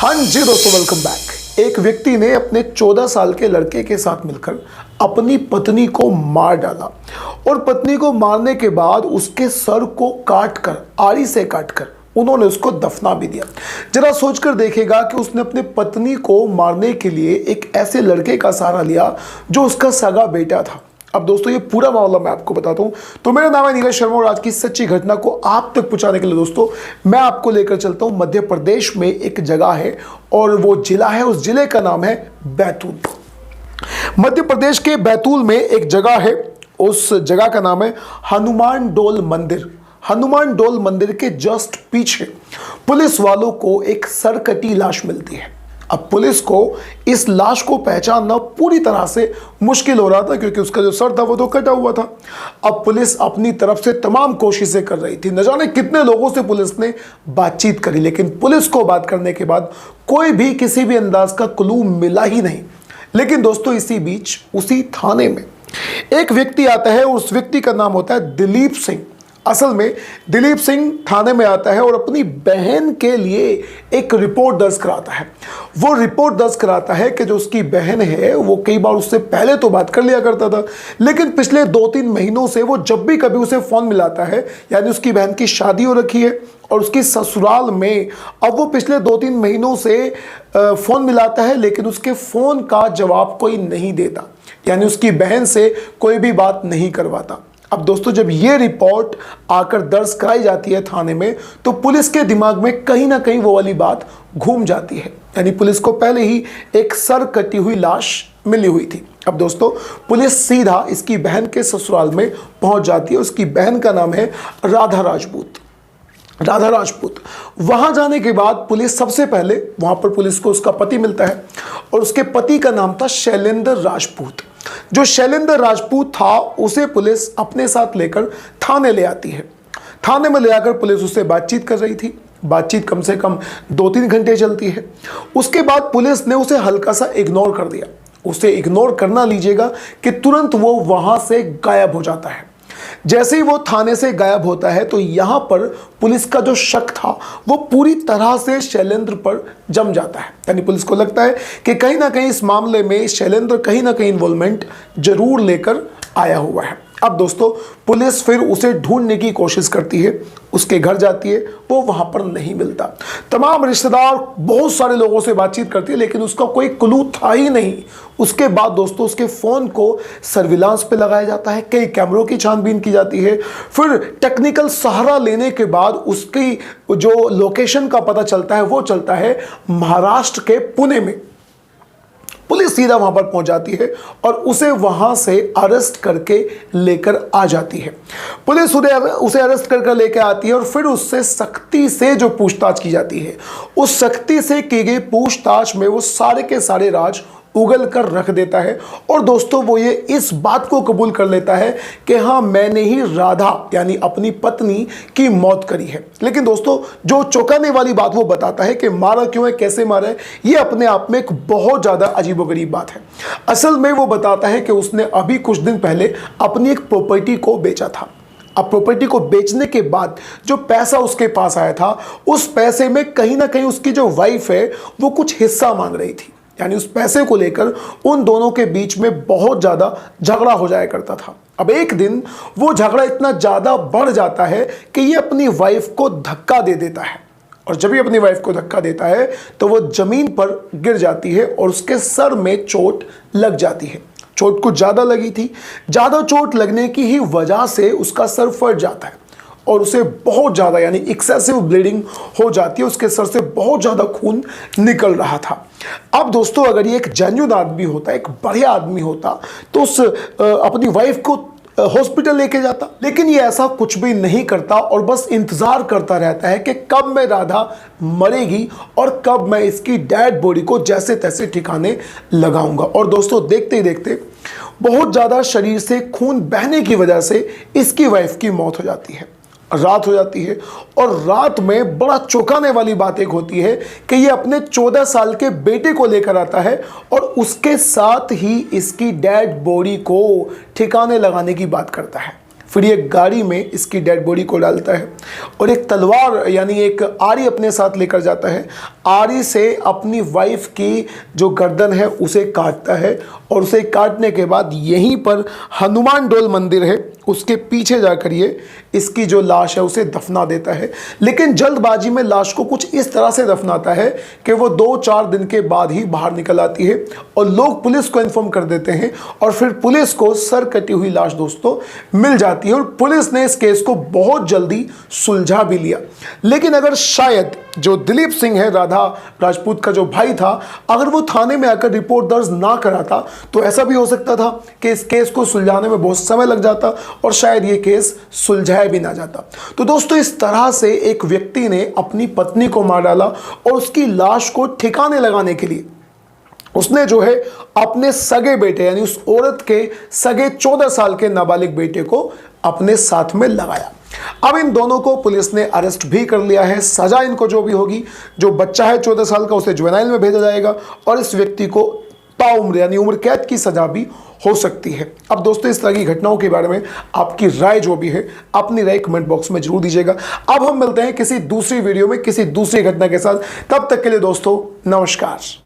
हाँ जी दोस्तों, welcome back. एक व्यक्ति ने अपने 14 साल के लड़के के साथ मिलकर अपनी पत्नी को मार डाला और पत्नी को मारने के बाद उसके सर को काटकर, आरी से काटकर उन्होंने उसको दफना भी दिया। जरा सोचकर देखेगा कि उसने अपनी पत्नी को मारने के लिए एक ऐसे लड़के का सहारा लिया जो उसका सगा बेटा था। अब दोस्तों ये पूरा मामला मैं आपको बताता हूं। तो मेरा नाम है नीरज शर्मा और आज की सच्ची घटना को आप तक पहुंचाने के लिए दोस्तों मैं आपको लेकर चलता हूं। मध्य प्रदेश में एक जगह है और वो जिला है, उस जिले का नाम है बैतूल। मध्य प्रदेश के बैतूल में एक जगह है, उस जगह का नाम है हनुमान डोल मंदिर। हनुमान डोल मंदिर के जस्ट पीछे पुलिस वालों को एक सरकटी लाश मिलती है। अब पुलिस को इस लाश को पहचानना पूरी तरह से मुश्किल हो रहा था क्योंकि उसका जो सर था वो तो कटा हुआ था। अब पुलिस अपनी तरफ से तमाम कोशिशें कर रही थी। न जाने कितने लोगों से पुलिस ने बातचीत करी, लेकिन पुलिस को बात करने के बाद कोई भी किसी भी अंदाज का क्लू मिला ही नहीं। लेकिन दोस्तों इसी बीच उसी थाने में एक व्यक्ति आता है, उस व्यक्ति का नाम होता है दिलीप सिंह। असल में दिलीप सिंह थाने में आता है और अपनी बहन के लिए एक रिपोर्ट दर्ज कराता है। वो रिपोर्ट दर्ज कराता है कि जो उसकी बहन है वो कई बार उससे पहले तो बात कर लिया करता था, लेकिन पिछले 2-3 महीनों से वो जब भी कभी उसे फ़ोन मिलाता है, यानी उसकी बहन की शादी हो रखी है और उसकी ससुराल में अब वो पिछले 2-3 महीनों से फ़ोन मिलाता है, लेकिन उसके फ़ोन का जवाब कोई नहीं देता, यानी उसकी बहन से कोई भी बात नहीं करवाता। अब दोस्तों जब ये रिपोर्ट आकर दर्ज कराई जाती है थाने में, तो पुलिस के दिमाग में कहीं ना कहीं वो वाली बात घूम जाती है, यानी पुलिस को पहले ही एक सर कटी हुई लाश मिली हुई थी। अब दोस्तों पुलिस सीधा इसकी बहन के ससुराल में पहुंच जाती है। उसकी बहन का नाम है राधा राजपूत। राधा राजपूत वहां जाने के बाद पुलिस सबसे पहले वहां पर पुलिस को उसका पति मिलता है और उसके पति का नाम था शैलेंद्र राजपूत। जो शैलेंद्र राजपूत था उसे पुलिस अपने साथ लेकर थाने ले आती है। थाने में ले आकर पुलिस उससे बातचीत कर रही थी। बातचीत कम से कम 2-3 घंटे चलती है। उसके बाद पुलिस ने उसे हल्का सा इग्नोर कर दिया। उसे इग्नोर करना लीजिएगा कि तुरंत वो वहां से गायब हो जाता है। जैसे ही वो थाने से गायब होता है तो यहां पर पुलिस का जो शक था वो पूरी तरह से शैलेंद्र पर जम जाता है। यानी पुलिस को लगता है कि कहीं ना कहीं इस मामले में शैलेंद्र कहीं ना कहीं इन्वॉल्वमेंट जरूर लेकर आया हुआ है। अब दोस्तों पुलिस फिर उसे ढूंढने की कोशिश करती है, उसके घर जाती है, वो वहां पर नहीं मिलता। तमाम रिश्तेदार बहुत सारे लोगों से बातचीत करती है, लेकिन उसका कोई क्लू था ही नहीं। उसके बाद दोस्तों उसके फ़ोन को सर्विलांस पे लगाया जाता है, कई कैमरों की छानबीन की जाती है। फिर टेक्निकल सहारा लेने के बाद उसकी जो लोकेशन का पता चलता है वो चलता है महाराष्ट्र के पुणे में। पुलिस सीधा वहां पर पहुंच जाती है और उसे वहां से अरेस्ट करके लेकर आ जाती है। पुलिस उसे अरेस्ट करके लेकर आती है और फिर उससे सख्ती से जो पूछताछ की जाती है, उस सख्ती से की गई पूछताछ में वो सारे के सारे राज उगल कर रख देता है। और दोस्तों वो ये इस बात को कबूल कर लेता है कि हाँ मैंने ही राधा यानी अपनी पत्नी की मौत करी है। लेकिन दोस्तों जो चौंकाने वाली बात वो बताता है कि मारा क्यों है, कैसे मारा है, ये अपने आप में एक बहुत ज़्यादा अजीबोगरीब बात है। असल में वो बताता है कि उसने अभी कुछ दिन पहले अपनी एक प्रॉपर्टी को बेचा था। अब प्रॉपर्टी को बेचने के बाद जो पैसा उसके पास आया था, उस पैसे में कहीं ना कहीं उसकी जो वाइफ है वो कुछ हिस्सा मांग रही थी, यानी उस पैसे को लेकर उन दोनों के बीच में बहुत ज़्यादा झगड़ा हो जाया करता था। अब एक दिन वो झगड़ा इतना ज़्यादा बढ़ जाता है कि ये अपनी वाइफ को धक्का दे देता है, और जब ये अपनी वाइफ को धक्का देता है तो वो ज़मीन पर गिर जाती है और उसके सर में चोट लग जाती है। चोट कुछ ज़्यादा लगी थी, ज़्यादा चोट लगने की ही वजह से उसका सर फट जाता है और उसे बहुत ज़्यादा यानी एक्सेसिव ब्लीडिंग हो जाती है। उसके सर से बहुत ज़्यादा खून निकल रहा था। अब दोस्तों अगर ये एक जेन्युइन आदमी होता, एक बढ़िया आदमी होता, तो उस अपनी वाइफ को हॉस्पिटल लेके जाता, लेकिन ये ऐसा कुछ भी नहीं करता और बस इंतज़ार करता रहता है कि कब मैं राधा मरेगी और कब मैं इसकी डेड बॉडी को जैसे तैसे ठिकाने लगाऊंगा। और दोस्तों देखते ही देखते बहुत ज़्यादा शरीर से खून बहने की वजह से इसकी वाइफ की मौत हो जाती है। रात हो जाती है और रात में बड़ा चौंकाने वाली बात एक होती है कि ये अपने 14 साल के बेटे को लेकर आता है और उसके साथ ही इसकी डेड बॉडी को ठिकाने लगाने की बात करता है। फिर ये गाड़ी में इसकी डेड बॉडी को डालता है और एक तलवार यानी एक आरी अपने साथ लेकर जाता है। आरी से अपनी वाइफ की जो गर्दन है उसे काटता है और उसे काटने के बाद यहीं पर हनुमान डोल मंदिर है उसके पीछे जाकर ये इसकी जो लाश है उसे दफना देता है। लेकिन जल्दबाजी में लाश को कुछ इस तरह से दफनाता है कि वो 2-4 दिन के बाद ही बाहर निकल आती है और लोग पुलिस को इन्फॉर्म कर देते हैं और फिर पुलिस को सर कटी हुई लाश दोस्तों मिल जाती है और पुलिस ने इस केस को बहुत जल्दी सुलझा भी लिया। लेकिन अगर शायद जो दिलीप सिंह है राधा राजपूत का जो भाई था, अगर वो थाने में आकर रिपोर्ट दर्ज ना कराता तो ऐसा भी हो सकता था कि इस केस को सुलझाने में बहुत समय लग जाता और शायद ये केस सुलझाया भी ना जाता। तो दोस्तों इस तरह से एक व्यक्ति ने अपनी पत्नी को मार डाला और उसकी लाश को ठिकाने लगाने के लिए उसने जो है अपने सगे बेटे यानी उस औरत के सगे 14 साल के नाबालिग बेटे को अपने साथ में लगाया। अब इन दोनों को पुलिस ने अरेस्ट भी कर लिया है। सजा इनको जो भी होगी, जो बच्चा है 14 साल का उसे जुवेनाइल में भेजा जाएगा और इस व्यक्ति को ताउम्र यानी उम्र कैद की सजा भी हो सकती है। अब दोस्तों इस तरह की घटनाओं के बारे में आपकी राय जो भी है अपनी राय कमेंट बॉक्स में जरूर दीजिएगा। अब हम मिलते हैं किसी दूसरी वीडियो में किसी दूसरी घटना के साथ। तब तक के लिए दोस्तों नमस्कार।